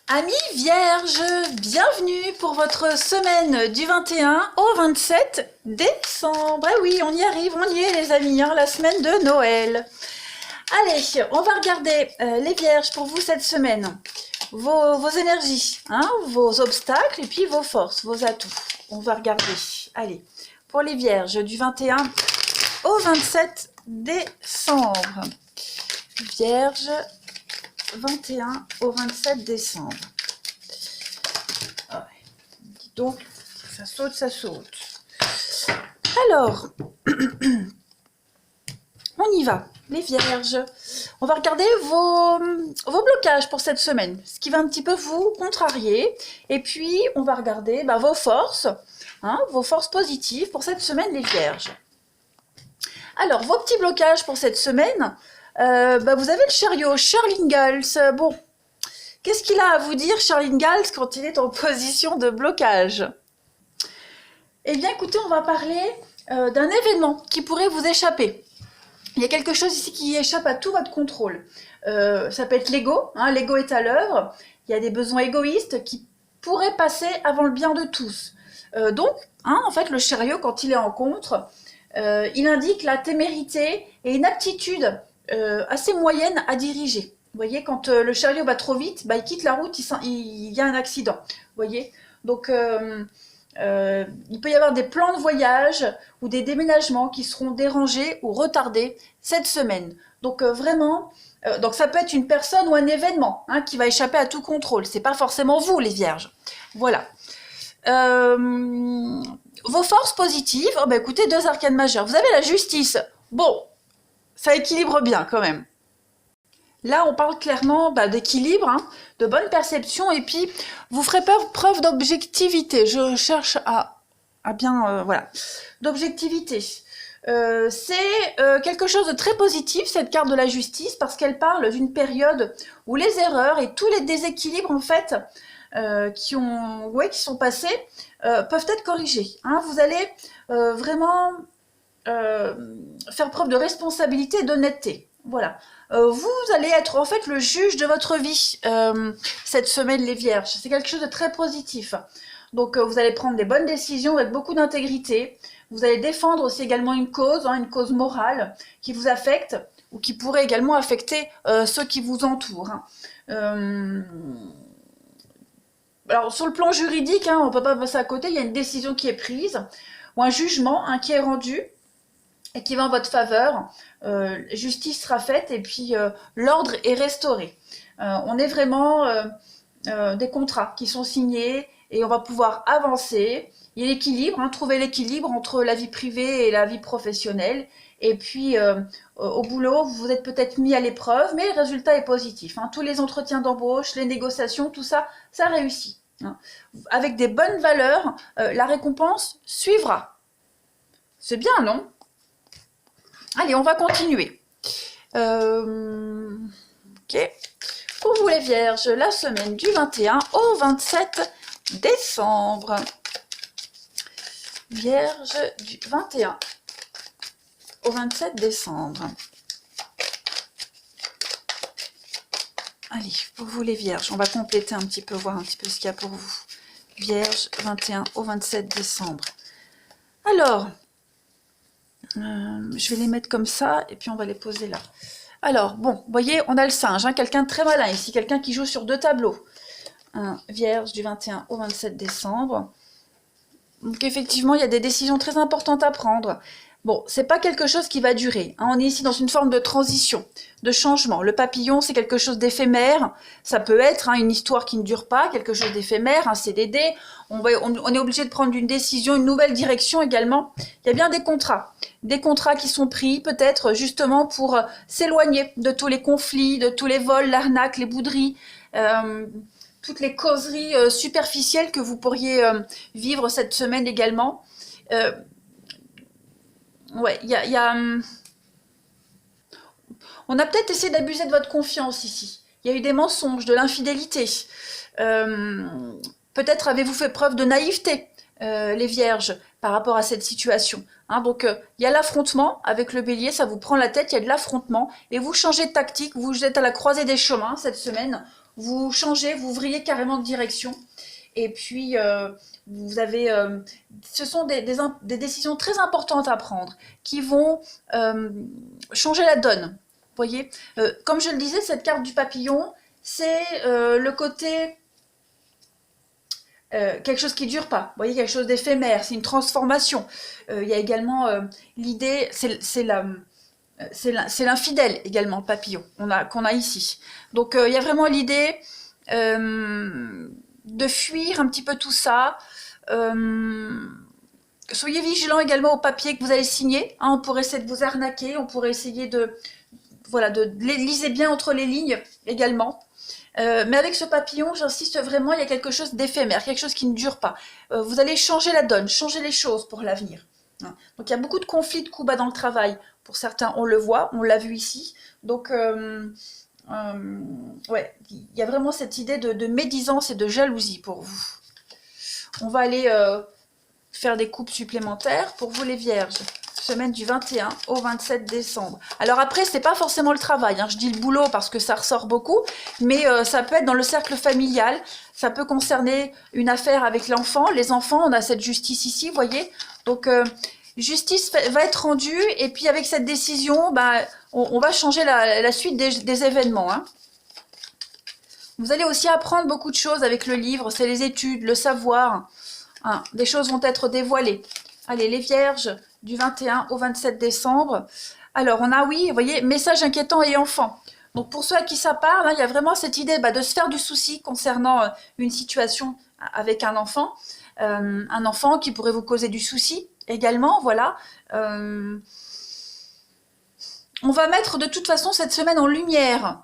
Amis vierges, bienvenue pour votre semaine du 21 au 27 décembre. Ah oui, on y arrive, on y est les amis, hein, la semaine de Noël. Allez, on va regarder les vierges pour vous cette semaine. Vos énergies, hein, vos obstacles et puis vos forces, vos atouts. On va regarder. Allez, pour les vierges du 21 au 27 décembre. Vierge, 21 au 27 décembre. Ah ouais. Dis donc, ça saute, ça saute. Alors, on y va, les vierges. On va regarder vos blocages pour cette semaine, ce qui va un petit peu vous contrarier. Et puis, on va regarder vos forces, hein, vos forces positives pour cette semaine, les vierges. Alors, vos petits blocages pour cette semaine, vous avez le chariot, Charles. Bon, qu'est-ce qu'il a à vous dire, Charles quand il est en position de blocage? Eh bien, écoutez, on va parler d'un événement qui pourrait vous échapper. Il y a quelque chose ici qui échappe à tout votre contrôle. Ça peut être l'ego, hein, l'ego est à l'œuvre. Il y a des besoins égoïstes qui pourraient passer avant le bien de tous. Donc, hein, en fait, le chariot, quand il est en contre, il indique la témérité et une aptitude assez moyenne à diriger. Vous voyez, quand le chariot va trop vite, il quitte la route, il y a un accident. Vous voyez, donc il peut y avoir des plans de voyage ou des déménagements qui seront dérangés ou retardés cette semaine. Donc vraiment, donc ça peut être une personne ou un événement, hein, qui va échapper à tout contrôle. C'est pas forcément vous, les vierges. Voilà. Vos forces positives, écoutez, 2 arcanes majeures. Vous avez la justice. Bon, ça équilibre bien quand même. Là, on parle clairement d'équilibre, hein, de bonne perception, et puis vous ferez preuve d'objectivité. Je cherche à bien, voilà, d'objectivité. C'est quelque chose de très positif, cette carte de la justice, parce qu'elle parle d'une période où les erreurs et tous les déséquilibres, en fait, qui sont passés, peuvent être corrigés. Hein. Vous allez vraiment faire preuve de responsabilité et d'honnêteté. Voilà. Vous allez être en fait le juge de votre vie cette semaine, les vierges. C'est quelque chose de très positif. Donc vous allez prendre des bonnes décisions avec beaucoup d'intégrité. Vous allez défendre aussi également une cause morale qui vous affecte ou qui pourrait également affecter ceux qui vous entourent. Hein. Alors sur le plan juridique, hein, on ne peut pas passer à côté, il y a une décision qui est prise ou un jugement, hein, qui est rendu et qui va en votre faveur. Justice sera faite et puis l'ordre est restauré. On est vraiment des contrats qui sont signés et on va pouvoir avancer. Il y a l'équilibre, hein, trouver l'équilibre entre la vie privée et la vie professionnelle. Et puis au boulot, vous êtes peut-être mis à l'épreuve, mais le résultat est positif. Hein. Tous les entretiens d'embauche, les négociations, tout ça, ça réussit. Hein. Avec des bonnes valeurs, la récompense suivra. C'est bien, non ? Allez, on va continuer. Ok. Pour vous les vierges, la semaine du 21 au 27 décembre. Vierge du 21 au 27 décembre. Allez, pour vous les vierges, on va compléter un petit peu, voir un petit peu ce qu'il y a pour vous. Vierge, 21 au 27 décembre. Alors, je vais les mettre comme ça et puis on va les poser là. Alors, bon, vous voyez, on a le singe, hein, quelqu'un de très malin ici, quelqu'un qui joue sur 2 tableaux. Vierge du 21 au 27 décembre. Donc effectivement, il y a des décisions très importantes à prendre. Bon, c'est pas quelque chose qui va durer. Hein, on est ici dans une forme de transition, de changement. Le papillon, c'est quelque chose d'éphémère. Ça peut être, hein, une histoire qui ne dure pas, quelque chose d'éphémère, un CDD. On est obligé de prendre une décision, une nouvelle direction également. Il y a bien des contrats qui sont pris peut-être justement pour s'éloigner de tous les conflits, de tous les vols, l'arnaque, les bouderies, toutes les causeries superficielles que vous pourriez vivre cette semaine également. Ouais, on a peut-être essayé d'abuser de votre confiance ici. Il y a eu des mensonges, de l'infidélité. Peut-être avez-vous fait preuve de naïveté, les vierges, par rapport à cette situation. Hein, donc, il y a l'affrontement avec le bélier, ça vous prend la tête, il y a de l'affrontement, et vous changez de tactique, vous êtes à la croisée des chemins cette semaine. vous changez, vous vrillez carrément de direction. Et puis, vous avez, ce sont des décisions très importantes à prendre qui vont changer la donne. Vous voyez, comme je le disais, cette carte du papillon, c'est le côté quelque chose qui ne dure pas. Vous voyez, quelque chose d'éphémère, c'est une transformation. Il y a également l'idée, c'est l'infidèle également, le papillon qu'on a ici. Donc il y a vraiment l'idée de fuir un petit peu tout ça. Soyez vigilants également au papier que vous allez signer. Hein, on pourrait essayer de vous arnaquer, on pourrait essayer lisez bien entre les lignes également. Mais avec ce papillon, j'insiste vraiment, il y a quelque chose d'éphémère, quelque chose qui ne dure pas. Vous allez changer la donne, changer les choses pour l'avenir. Hein. Donc il y a beaucoup de conflits de coups bas dans le travail. Pour certains, on le voit, on l'a vu ici. Donc ouais, il y a vraiment cette idée de médisance et de jalousie pour vous. On va aller faire des coupes supplémentaires pour vous les vierges. Semaine du 21 au 27 décembre. Alors après, c'est pas forcément le travail, hein. Je dis le boulot parce que ça ressort beaucoup, mais ça peut être dans le cercle familial, ça peut concerner une affaire avec l'enfant. Les enfants, on a cette justice ici, vous voyez. Donc, justice va être rendue, et puis avec cette décision, bah, on va changer la suite des événements. Hein. Vous allez aussi apprendre beaucoup de choses avec le livre, c'est les études, le savoir. Hein. Des choses vont être dévoilées. Allez, les vierges, du 21 au 27 décembre. Alors, on a, oui, vous voyez, message inquiétant et enfant. Donc, pour ceux à qui ça parle, hein, il y a vraiment cette idée de se faire du souci concernant une situation avec un enfant qui pourrait vous causer du souci également, voilà. On va mettre de toute façon cette semaine en lumière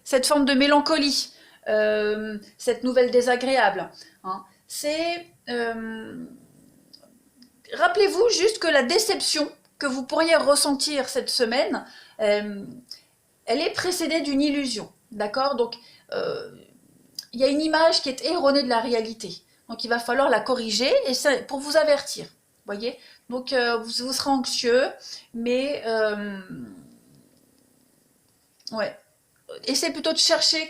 cette forme de mélancolie, cette nouvelle désagréable. Hein. C'est... rappelez-vous juste que la déception que vous pourriez ressentir cette semaine, elle est précédée d'une illusion, d'accord? Donc, il y a une image qui est erronée de la réalité. Donc, il va falloir la corriger et c'est pour vous avertir, voyez? Donc, vous serez anxieux, mais ouais. Essayez plutôt de chercher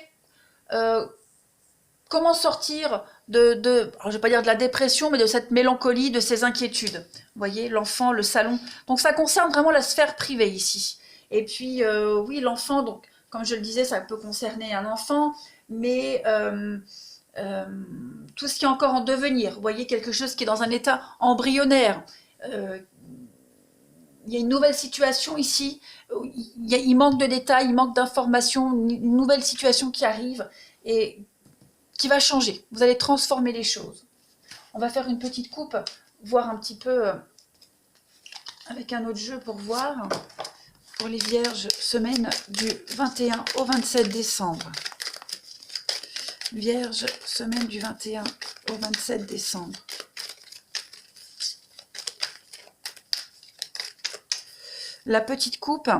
comment sortir alors je vais pas dire de la dépression, mais de cette mélancolie, de ces inquiétudes. Vous voyez, l'enfant, le salon. Donc ça concerne vraiment la sphère privée ici. Et puis, oui, l'enfant, donc, comme je le disais, ça peut concerner un enfant, mais tout ce qui est encore en devenir. Vous voyez, quelque chose qui est dans un état embryonnaire. Il y a une nouvelle situation ici, il manque de détails, il manque d'informations, une nouvelle situation qui arrive et qui va changer. Vous allez transformer les choses. On va faire une petite coupe, voir un petit peu avec un autre jeu pour voir. Pour les vierges, semaine du 21 au 27 décembre. Vierge, semaine du 21 au 27 décembre. La petite coupe,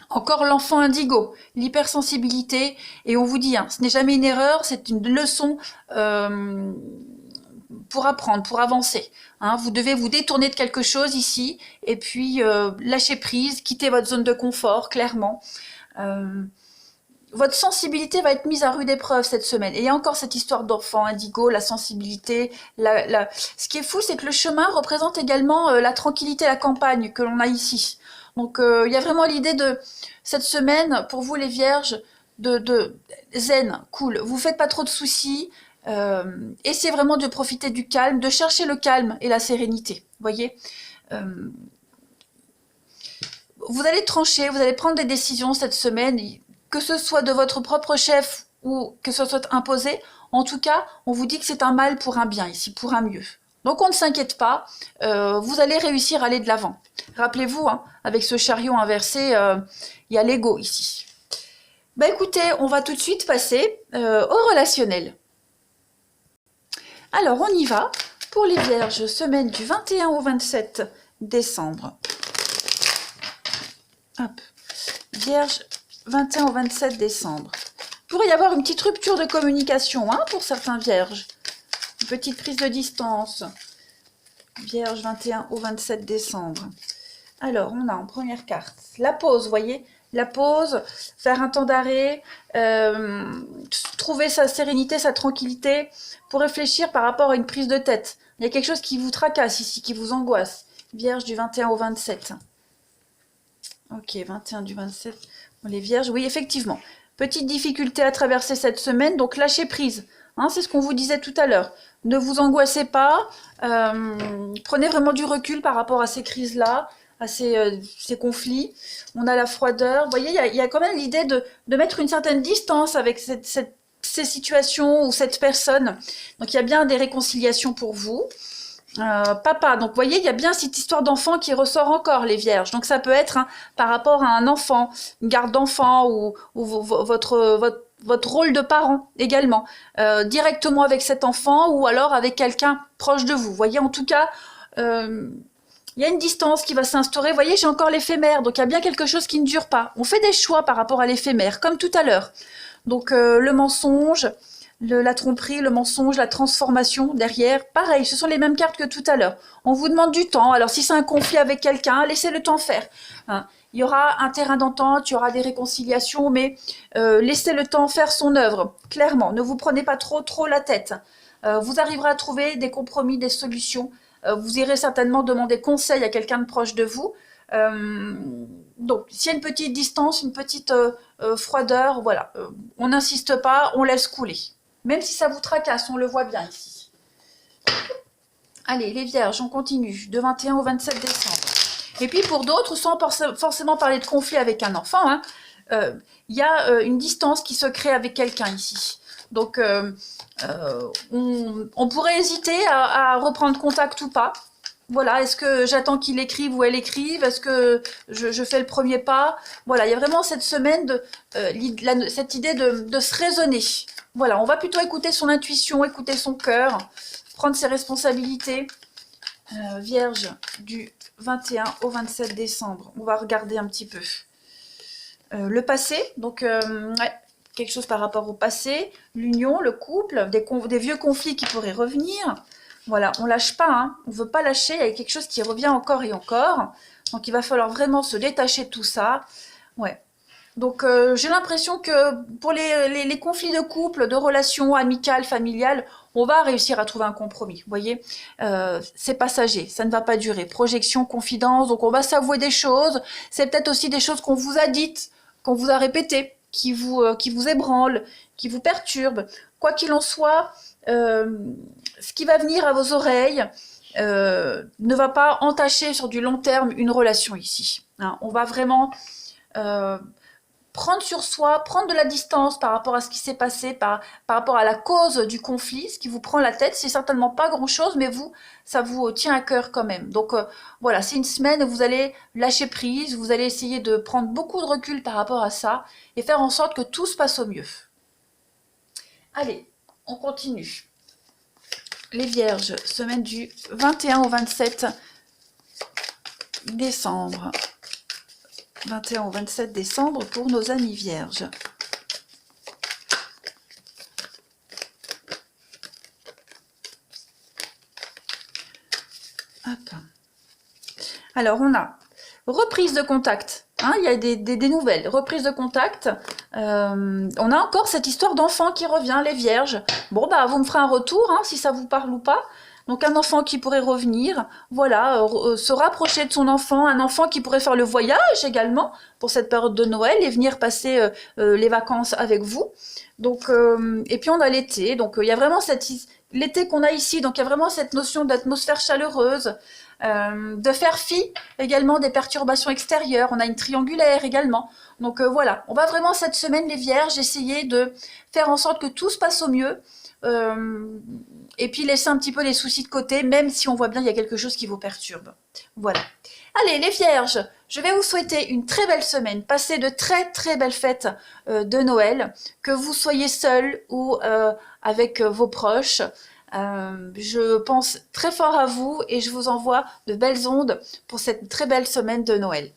encore l'enfant indigo, l'hypersensibilité, et on vous dit, hein, ce n'est jamais une erreur, c'est une leçon pour apprendre, pour avancer. Hein, vous devez vous détourner de quelque chose ici, et puis lâcher prise, quitter votre zone de confort, clairement. Votre sensibilité va être mise à rude épreuve cette semaine. Et il y a encore cette histoire d'enfant indigo, la sensibilité. Ce qui est fou, c'est que le chemin représente également la tranquillité, la campagne que l'on a ici. Donc il y a vraiment l'idée de cette semaine, pour vous les vierges, de zen, cool. Vous faites pas trop de soucis. Essayez vraiment de profiter du calme, de chercher le calme et la sérénité. Vous voyez, vous allez trancher, vous allez prendre des décisions cette semaine, que ce soit de votre propre chef ou que ce soit imposé. En tout cas, on vous dit que c'est un mal pour un bien ici, pour un mieux. Donc on ne s'inquiète pas, vous allez réussir à aller de l'avant. Rappelez-vous, hein, avec ce chariot inversé, il y a l'ego ici. Bah écoutez, on va tout de suite passer au relationnel. Alors on y va pour les vierges, semaine du 21 au 27 décembre. Hop. Vierge, 21 au 27 décembre. Il pourrait y avoir une petite rupture de communication, hein, pour certains vierges. Une petite prise de distance. Vierge, 21 au 27 décembre. Alors, on a en première carte la pause, vous voyez, la pause, faire un temps d'arrêt, trouver sa sérénité, sa tranquillité pour réfléchir par rapport à une prise de tête. Il y a quelque chose qui vous tracasse ici, qui vous angoisse. Vierge du 21 au 27. Ok, 21 du 27. Bon, les vierges, oui, effectivement. Petite difficulté à traverser cette semaine, donc lâchez prise. Hein, c'est ce qu'on vous disait tout à l'heure. Ne vous angoissez pas. Prenez vraiment du recul par rapport à ces crises-là, à ces conflits. On a la froideur. Vous voyez, il y a quand même l'idée de mettre une certaine distance avec ces situations ou cette personne. Donc il y a bien des réconciliations pour vous. Papa, donc vous voyez, il y a bien cette histoire d'enfant qui ressort encore, les vierges. Donc ça peut être par rapport à un enfant, une garde d'enfant ou votre rôle de parent également, directement avec cet enfant ou alors avec quelqu'un proche de vous. Vous voyez, en tout cas, il y a une distance qui va s'instaurer. Vous voyez, j'ai encore l'éphémère, donc il y a bien quelque chose qui ne dure pas. On fait des choix par rapport à l'éphémère, comme tout à l'heure. Donc le mensonge, la tromperie, le mensonge, la transformation derrière, pareil, ce sont les mêmes cartes que tout à l'heure. On vous demande du temps, alors si c'est un conflit avec quelqu'un, laissez le temps faire. Hein. Il y aura un terrain d'entente, il y aura des réconciliations, mais laissez le temps faire son œuvre, clairement. Ne vous prenez pas trop la tête. Vous arriverez à trouver des compromis, des solutions. Vous irez certainement demander conseil à quelqu'un de proche de vous. Donc, s'il y a une petite distance, une petite froideur, voilà, on n'insiste pas, on laisse couler. Même si ça vous tracasse, on le voit bien ici. Allez, les vierges, on continue, de 21 au 27 décembre. Et puis pour d'autres, sans forcément parler de conflit avec un enfant, hein, y a une distance qui se crée avec quelqu'un ici. Donc, on pourrait hésiter à reprendre contact ou pas. Voilà, est-ce que j'attends qu'il écrive ou elle écrive? Est-ce que je fais le premier pas? Voilà, il y a vraiment cette semaine, cette idée de se raisonner. Voilà, on va plutôt écouter son intuition, écouter son cœur, prendre ses responsabilités. Vierge du 21 au 27 décembre. On va regarder un petit peu. Le passé, donc ouais, quelque chose par rapport au passé, l'union, le couple, des vieux conflits qui pourraient revenir. Voilà, on lâche pas, hein. On ne veut pas lâcher, il y a quelque chose qui revient encore et encore. Donc il va falloir vraiment se détacher de tout ça. Ouais. Donc j'ai l'impression que pour les conflits de couple, de relations amicales, familiales, on va réussir à trouver un compromis. Vous voyez, c'est passager, ça ne va pas durer. Projection, confidence, donc on va s'avouer des choses. C'est peut-être aussi des choses qu'on vous a dites, qu'on vous a répétées, qui vous ébranlent, qui vous perturbent. Quoi qu'il en soit, ce qui va venir à vos oreilles ne va pas entacher sur du long terme une relation ici. Hein, on va vraiment prendre sur soi, prendre de la distance par rapport à ce qui s'est passé, par rapport à la cause du conflit, ce qui vous prend la tête, c'est certainement pas grand-chose, mais vous, ça vous tient à cœur quand même. Donc voilà, c'est une semaine où vous allez lâcher prise, vous allez essayer de prendre beaucoup de recul par rapport à ça et faire en sorte que tout se passe au mieux. Allez, on continue. Les vierges, semaine du 21 au 27 décembre. 21 au 27 décembre pour nos amis vierges. Hop. Alors, on a reprise de contact. Hein, il y a des nouvelles. Reprise de contact. On a encore cette histoire d'enfant qui revient, les vierges. Bon, bah, vous me ferez un retour, hein, si ça vous parle ou pas. Donc un enfant qui pourrait revenir, voilà, se rapprocher de son enfant, un enfant qui pourrait faire le voyage également pour cette période de Noël et venir passer les vacances avec vous. Donc et puis on a l'été, donc il y a vraiment l'été qu'on a ici, donc il y a vraiment cette notion d'atmosphère chaleureuse, de faire fi également des perturbations extérieures. On a une triangulaire également. Donc voilà, on va vraiment cette semaine les vierges essayer de faire en sorte que tout se passe au mieux. Et puis laisser un petit peu les soucis de côté, même si on voit bien qu'il y a quelque chose qui vous perturbe. Voilà. Allez, les vierges, je vais vous souhaiter une très belle semaine. Passez de très très belles fêtes de Noël. Que vous soyez seul ou avec vos proches. Je pense très fort à vous et je vous envoie de belles ondes pour cette très belle semaine de Noël.